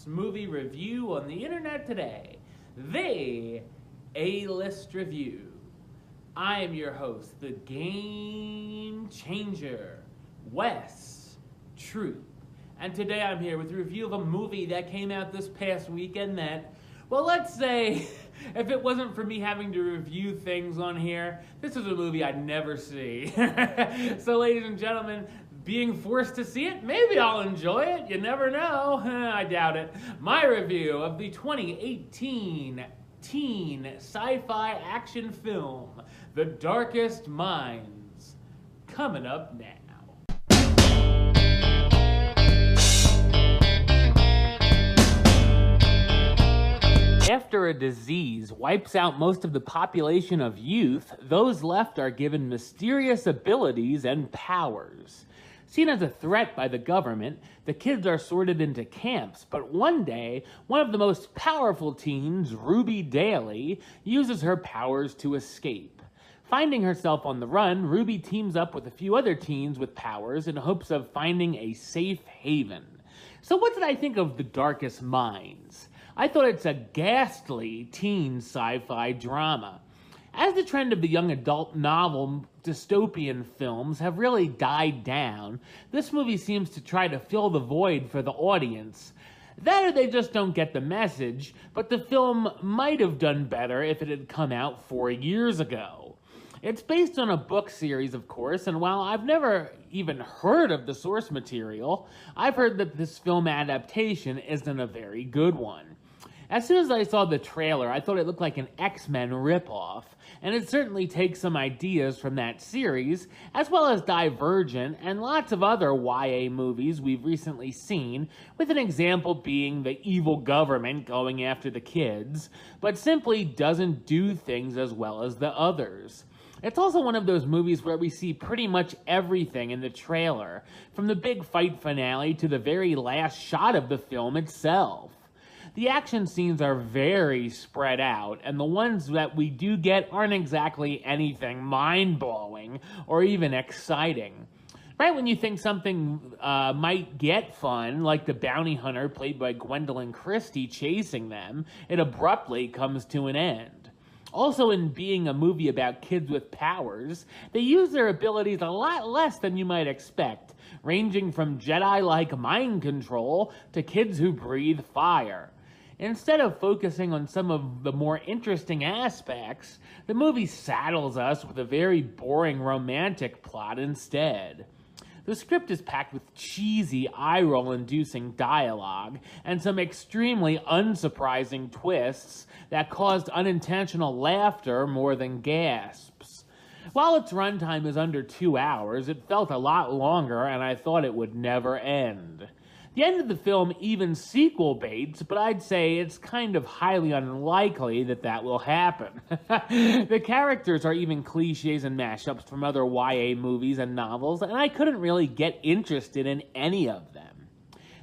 movie review on the internet today, the A-List Review. I am your host, the Game Changer, Wes Troop. And today I'm here with a review of a movie that came out this past weekend that, well, let's say, if it wasn't for me having to review things on here, this is a movie I'd never see. So, ladies and gentlemen, being forced to see it, maybe I'll enjoy it. You never know. I doubt it. My review of the 2018 teen sci-fi action film, The Darkest Minds, coming up now. After a disease wipes out most of the population of youth, those left are given mysterious abilities and powers. Seen as a threat by the government, the kids are sorted into camps, but one day, one of the most powerful teens, Ruby Daly, uses her powers to escape. Finding herself on the run, Ruby teams up with a few other teens with powers in hopes of finding a safe haven. So what did I think of The Darkest Minds? I thought it's a ghastly teen sci-fi drama. As the trend of the young adult novel dystopian films have really died down, this movie seems to try to fill the void for the audience. That or they just don't get the message, but the film might have done better if it had come out 4 years ago. It's based on a book series, of course, and while I've never even heard of the source material, I've heard that this film adaptation isn't a very good one. As soon as I saw the trailer, I thought it looked like an X-Men ripoff, and it certainly takes some ideas from that series, as well as Divergent and lots of other YA movies we've recently seen, with an example being the evil government going after the kids, but simply doesn't do things as well as the others. It's also one of those movies where we see pretty much everything in the trailer, from the big fight finale to the very last shot of the film itself. The action scenes are very spread out, and the ones that we do get aren't exactly anything mind-blowing or even exciting. Right when you think something might get fun, like the bounty hunter played by Gwendolyn Christie chasing them, it abruptly comes to an end. Also, in being a movie about kids with powers, they use their abilities a lot less than you might expect, ranging from Jedi-like mind control to kids who breathe fire. Instead of focusing on some of the more interesting aspects, the movie saddles us with a very boring romantic plot instead. The script is packed with cheesy, eye-roll-inducing dialogue and some extremely unsurprising twists that caused unintentional laughter more than gasps. While its runtime is under 2 hours, it felt a lot longer and I thought it would never end. The end of the film even sequel baits, but I'd say it's kind of highly unlikely that will happen. The characters are even cliches and mashups from other YA movies and novels, and I couldn't really get interested in any of them.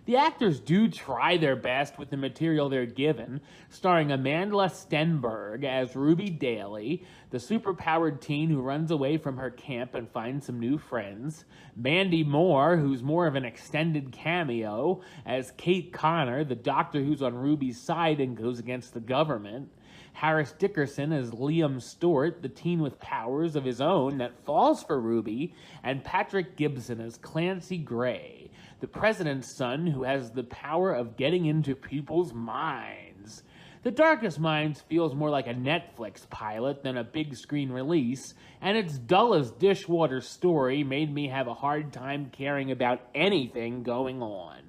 The actors do try their best with the material they're given, starring Amanda Stenberg as Ruby Daly, the superpowered teen who runs away from her camp and finds some new friends, Mandy Moore, who's more of an extended cameo, as Kate Connor, the doctor who's on Ruby's side and goes against the government, Harris Dickerson as Liam Stewart, the teen with powers of his own that falls for Ruby, and Patrick Gibson as Clancy Gray, the president's son who has the power of getting into people's minds. The Darkest Minds feels more like a Netflix pilot than a big screen release, and its dull as dishwater story made me have a hard time caring about anything going on.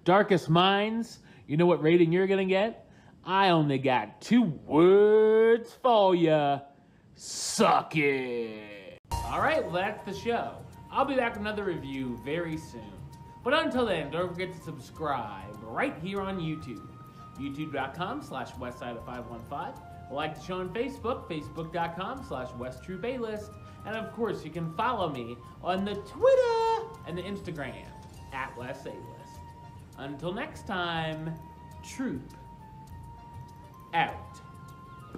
Darkest Minds, you know what rating you're gonna get? I only got 2 words for ya. Suck it. Alright, well that's the show. I'll be back with another review very soon. But until then, don't forget to subscribe right here on YouTube. youtube.com/westside515. Like the show on Facebook, facebook.com/WestTrueBaylist. And of course, you can follow me on the Twitter and the Instagram @WestAlist. Until next time, Troop out.